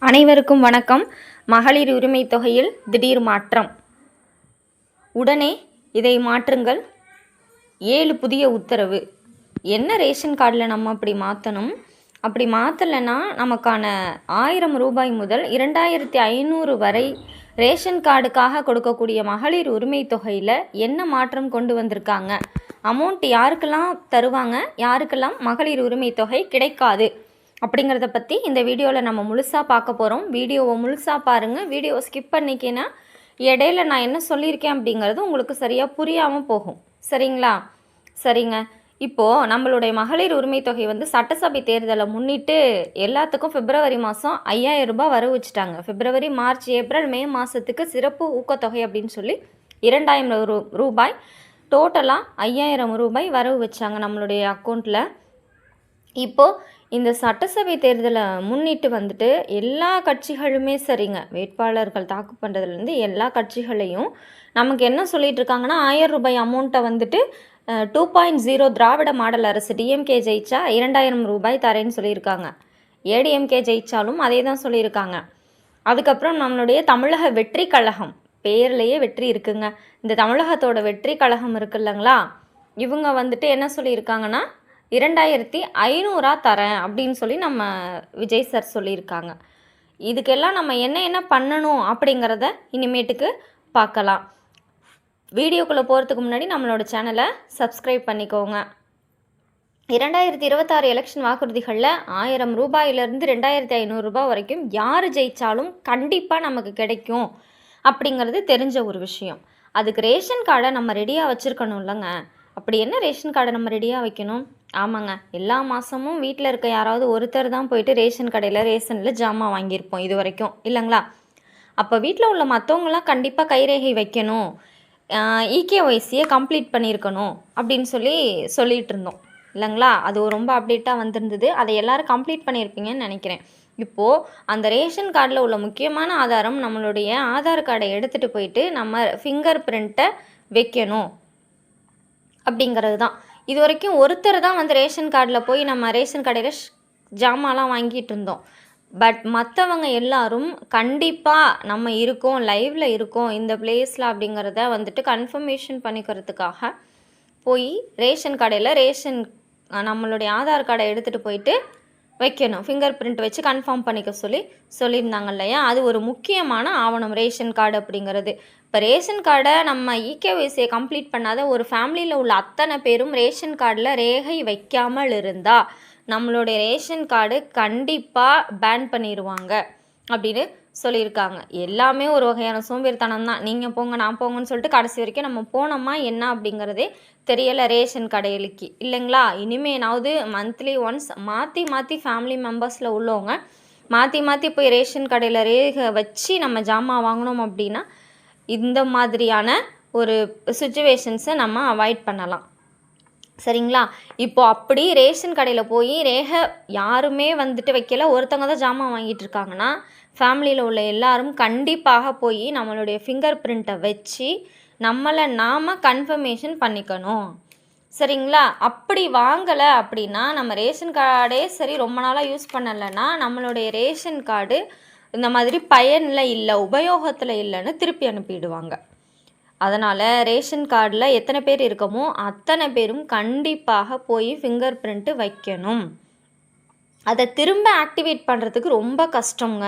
அனைவருக்கும் வணக்கம். மகளிர் உரிமை தொகையில் திடீர் மாற்றம். உடனே இதை மாற்றுங்கள். 7 புதிய உத்தரவு. என்ன ரேஷன் கார்டில் நம்ம அப்படி மாற்றணும்? அப்படி மாற்றலைன்னா நமக்கான 1000 ரூபாய் முதல் 2500 வரை ரேஷன் கார்டுக்காக கொடுக்கக்கூடிய மகளிர் உரிமை தொகையில் என்ன மாற்றம் கொண்டு வந்திருக்காங்க? அமௌண்ட் யாருக்கெல்லாம் தருவாங்க, யாருக்கெல்லாம் மகளிர் உரிமை தொகை கிடைக்காது அப்படிங்கிறத பற்றி இந்த வீடியோவில் நம்ம முழுசாக பார்க்க போகிறோம். வீடியோவை முழுசாக பாருங்கள். வீடியோவை ஸ்கிப் பண்ணிக்கினா இடையில நான் என்ன சொல்லியிருக்கேன் அப்படிங்கிறது உங்களுக்கு சரியாக புரியாமல் போகும். சரிங்களா? சரிங்க. இப்போது நம்மளுடைய மகளிர் உரிமை தொகை சட்டசபை தேர்தலை முன்னிட்டு எல்லாத்துக்கும் பிப்ரவரி மாதம் 5000 ரூபாய் வரவு வச்சுட்டாங்க. பிப்ரவரி, மார்ச், ஏப்ரல், மே மாதத்துக்கு சிறப்பு ஊக்கத்தொகை அப்படின்னு சொல்லி 2000 ரூபாய் டோட்டலாக 5000 ரூபாய் வரவு வச்சாங்க நம்மளுடைய அக்கௌண்ட்டில். இப்போது இந்த சட்டசபை தேர்தலை முன்னிட்டு எல்லா கட்சிகளுமே சரிங்க, வேட்பாளர்கள் தாக்கு பண்ணுறதுலேருந்து எல்லா கட்சிகளையும் நமக்கு என்ன சொல்லிட்டு இருக்காங்கன்னா, 1000 ரூபாய் அமௌண்ட்டை 2.0 திராவிட மாடல் அரசு டிஎம்கே ஜெயிச்சா 2000 ரூபாய் தரேன்னு சொல்லியிருக்காங்க. ஏடிஎம்கே ஜெயிச்சாலும் அதே தான் சொல்லியிருக்காங்க. அதுக்கப்புறம் நம்மளுடைய தமிழக வெற்றி கழகம், பேர்லேயே வெற்றி இருக்குங்க, இந்த தமிழகத்தோட வெற்றி கழகம் இருக்குல்லங்களா, இவங்க என்ன சொல்லியிருக்காங்கன்னா 2500 தரேன் அப்படின்னு சொல்லி நம்ம விஜய் சார் சொல்லியிருக்காங்க. இதுக்கெல்லாம் நம்ம என்ன பண்ணணும் அப்படிங்கிறத இனிமேட்டுக்கு பார்க்கலாம். வீடியோக்குள்ளே போகிறதுக்கு முன்னாடி நம்மளோட சேனலை சப்ஸ்கிரைப் பண்ணிக்கோங்க. 2026 எலெக்ஷன் வாக்குறுதிகளில் 1000 ரூபாயிலிருந்து 2500 ரூபாய் வரைக்கும் யார் ஜெயித்தாலும் கண்டிப்பாக நமக்கு கிடைக்கும் அப்படிங்கிறது தெரிஞ்ச ஒரு விஷயம். அதுக்கு ரேஷன் கார்டை நம்ம ரெடியாக வச்சுருக்கணும் இல்லைங்க. அப்படி என்ன ரேஷன் கார்டை நம்ம ரெடியாக வைக்கணும்? ஆமாங்க, எல்லா மாதமும் வீட்டில் இருக்க யாராவது ஒருத்தர் தான் போயிட்டு ரேஷன் கடையில் ரேஷனில் ஜாமான் வாங்கியிருப்போம் இது வரைக்கும், இல்லைங்களா? அப்போ வீட்டில் உள்ள மற்றவங்களாம் கண்டிப்பாக கைரேகை வைக்கணும், இகேஒய்சியை கம்ப்ளீட் பண்ணியிருக்கணும் அப்படின்னு சொல்லிகிட்டு இருந்தோம் இல்லைங்களா? அது ரொம்ப அப்டேட்டாக வந்திருந்தது. அதை எல்லோரும் கம்ப்ளீட் பண்ணியிருப்பீங்கன்னு நினைக்கிறேன். இப்போது அந்த ரேஷன் கார்டில் உள்ள முக்கியமான ஆதாரம் நம்மளுடைய ஆதார் கார்டை எடுத்துகிட்டு போயிட்டு நம்ம ஃபிங்கர் பிரிண்ட்டை வைக்கணும் அப்படிங்கிறது தான். இது வரைக்கும் ஒருத்தர் தான் ரேஷன் கார்டில் போய் நம்ம ரேஷன் கடையில் ஜாமான்லாம் வாங்கிட்டு இருந்தோம். பட் மற்றவங்க எல்லாரும் கண்டிப்பாக நம்ம இருக்கோம், லைவில் இருக்கோம் இந்த பிளேஸில் அப்படிங்கிறத கன்ஃபர்மேஷன் பண்ணிக்கிறதுக்காக போய் ரேஷன் கடையில் நம்மளுடைய ஆதார் கார்டை எடுத்துகிட்டு போயிட்டு வைக்கணும், ஃபிங்கர் பிரிண்ட் வச்சு கன்ஃபார்ம் பண்ணிக்க சொல்லியிருந்தாங்க இல்லையா? அது ஒரு முக்கியமான ஆவணம் ரேஷன் கார்டு அப்படிங்கிறது. இப்போ ரேஷன் கார்டை நம்ம இகேஒய்சியை கம்ப்ளீட் பண்ணாத ஒரு ஃபேமிலியில் உள்ள அத்தனை பேரும் ரேஷன் கார்டில் ரேகை வைக்காமல் இருந்தால் நம்மளுடைய ரேஷன் கார்டு கண்டிப்பாக பேன் பண்ணிடுவாங்க அப்படின்னு சொல்லியிருக்காங்க. எல்லாமே ஒரு வகையான சோம்பேறித்தனம் தான். நீங்கள் போங்க நான் போங்கன்னு சொல்லிட்டு கடைசி வரைக்கும் நம்ம போனோமா என்ன அப்படிங்கிறதே தெரியலை ரேஷன் கடைகளுக்கு, இல்லைங்களா? இனிமேனாவது மந்த்லி ஒன்ஸ் மாற்றி ஃபேமிலி மெம்பர்ஸில் உள்ளவங்க மாற்றி போய் ரேஷன் கடையில் ரேகை வச்சு நம்ம ஜாமான் வாங்கினோம் அப்படின்னா இந்த மாதிரியான ஒரு சுச்சுவேஷன்ஸை நம்ம அவாய்ட் பண்ணலாம். சரிங்களா? இப்போ அப்படி ரேஷன் கடையில் போய் ரேகை யாருமே வைக்கல, ஒருத்தவங்க தான் ஜாமான் வாங்கிட்டு இருக்காங்கன்னா ஃபேமிலியில் உள்ள எல்லாரும் கண்டிப்பாக போய் நம்மளுடைய ஃபிங்கர் பிரிண்ட்டை வச்சு நம்மளை நாம் கன்ஃபர்மேஷன் பண்ணிக்கணும். சரிங்களா? அப்படி வாங்கலை அப்படின்னா நம்ம ரேஷன் கார்டே சரி ரொம்ப நாளாக யூஸ் பண்ணலைன்னா நம்மளுடைய ரேஷன் கார்டு இந்த மாதிரி பயனில் இல்லை, உபயோகத்தில் இல்லைன்னு திருப்பி அனுப்பிடுவாங்க. அதனால் ரேஷன் கார்டில் எத்தனை பேர் இருக்கமோ அத்தனை பேரும் கண்டிப்பாக போய் ஃபிங்கர் பிரிண்ட்டு வைக்கணும். அதை திரும்ப ஆக்டிவேட் பண்ணுறதுக்கு ரொம்ப கஷ்டங்க.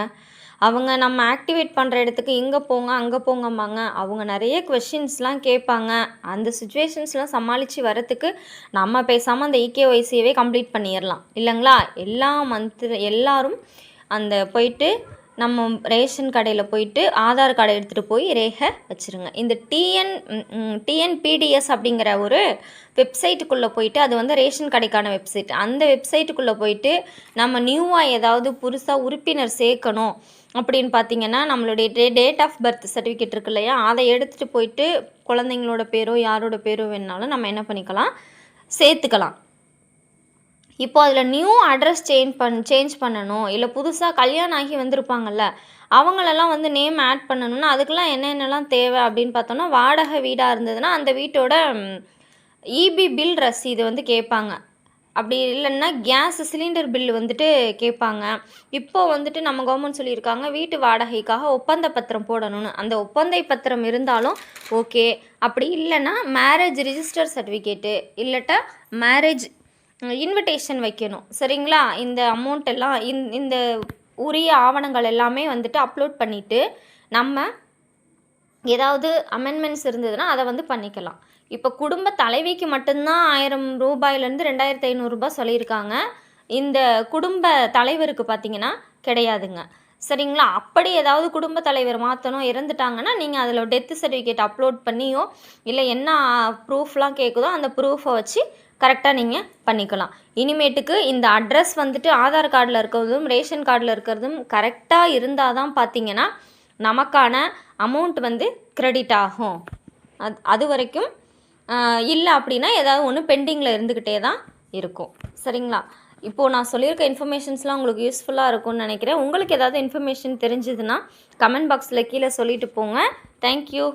அவங்க நம்ம ஆக்டிவேட் பண்ணுற இடத்துக்கு இங்கே போங்க அங்கே போங்கம்பாங்க. அவங்க நிறைய கொஷின்ஸ்லாம் கேட்பாங்க. அந்த சுச்சுவேஷன்ஸ்லாம் சமாளித்து வரத்துக்கு நம்ம பேசாமல் அந்த இகேஒய்சியவே கம்ப்ளீட் பண்ணிடலாம், இல்லைங்களா? எல்லாரும் அந்த போயிட்டு நம்ம ரேஷன் கடையில் போயிட்டு ஆதார் கார்டை எடுத்துகிட்டு போய் ரேகை வச்சுருங்க. இந்த டிஎன்பிடிஎஸ் அப்படிங்கிற ஒரு வெப்சைட்டுக்குள்ளே போயிட்டு, அது ரேஷன் கடைக்கான வெப்சைட், அந்த வெப்சைட்டுக்குள்ளே போயிட்டு நம்ம நியூவாக ஏதாவது புதுசாக உறுப்பினர் சேர்க்கணும் அப்படின்னு பார்த்தீங்கன்னா நம்மளுடைய டேட் ஆஃப் பர்த் சர்டிஃபிகேட் இருக்கு இல்லையா, அதை எடுத்துகிட்டு போயிட்டு குழந்தைங்களோட பேரோ யாரோட பேரோ வேணுனாலும் நம்ம என்ன பண்ணிக்கலாம், சேர்த்துக்கலாம். இப்போ அதில் நியூ அட்ரஸ் சேஞ்ச் பண்ணணும், இல்லை புதுசாக கல்யாணம் ஆகி வந்திருப்பாங்கல்ல அவங்களெல்லாம் நேம் ஆட் பண்ணணும்னா அதுக்கெல்லாம் என்னென்னலாம் தேவை அப்படின்னு பார்த்தோன்னா, வாடகை வீடாக இருந்ததுன்னா அந்த வீட்டோட இபி பில் ரசீது கேட்பாங்க. அப்படி இல்லைன்னா கேஸ் சிலிண்டர் பில் வந்துட்டு கேட்பாங்க. இப்போ வந்துட்டு நம்ம கவர்மெண்ட் சொல்லியிருக்காங்க வீட்டு வாடகைக்காக ஒப்பந்த பத்திரம் போடணும்னு. அந்த ஒப்பந்த பத்திரம் இருந்தாலும் ஓகே. அப்படி இல்லைன்னா மேரேஜ் ரிஜிஸ்டர் சர்டிஃபிகேட்டு இல்லாட்டா மேரேஜ் இன்விடேஷன் வைக்கணும். சரிங்களா? இந்த அமௌண்ட் எல்லாம் இந்த உரிய ஆவணங்கள் எல்லாமே வந்துட்டு அப்லோட் பண்ணிவிட்டு நம்ம ஏதாவது அமெண்ட்மெண்ட்ஸ் இருந்ததுன்னா அதை வந்து பண்ணிக்கலாம். இப்போ குடும்ப தலைவிக்கு மட்டும்தான் 1000 ரூபாயிலேருந்து 2500 ரூபாய் சொல்லியிருக்காங்க. இந்த குடும்ப தலைவருக்கு பார்த்தீங்கன்னா கிடையாதுங்க. சரிங்களா? அப்படி ஏதாவது குடும்ப தலைவர் மாற்றணும் இறந்துட்டாங்கன்னா நீங்கள் அதில் டெத்து சர்டிஃபிகேட் அப்லோட் பண்ணியோ இல்லை என்ன ப்ரூஃப்லாம் கேட்குதோ அந்த ப்ரூஃபை வச்சு கரெக்டாக நீங்கள் பண்ணிக்கலாம். இனிமேட்டுக்கு இந்த அட்ரஸ் வந்துட்டு ஆதார் கார்டில் இருக்கிறதும் ரேஷன் கார்டில் இருக்கிறதும் கரெக்டாக இருந்தால் தான் பார்த்தீங்கன்னா நமக்கான அமௌண்ட் வந்து கிரெடிட் ஆகும். அது வரைக்கும் இல்லை அப்படின்னா ஏதாவது ஒன்று பெண்டிங்கில் இருந்துக்கிட்டே தான் இருக்கும். சரிங்களா? இப்போது நான் சொல்லியிருக்க இன்ஃபர்மேஷன்ஸ்லாம் உங்களுக்கு யூஸ்ஃபுல்லாக இருக்கும்னு நினைக்கிறேன். உங்களுக்கு ஏதாவது இன்ஃபர்மேஷன் தெரிஞ்சதுன்னா கமெண்ட் பாக்ஸில் கீழே சொல்லிட்டு போங்க. தேங்க்யூ.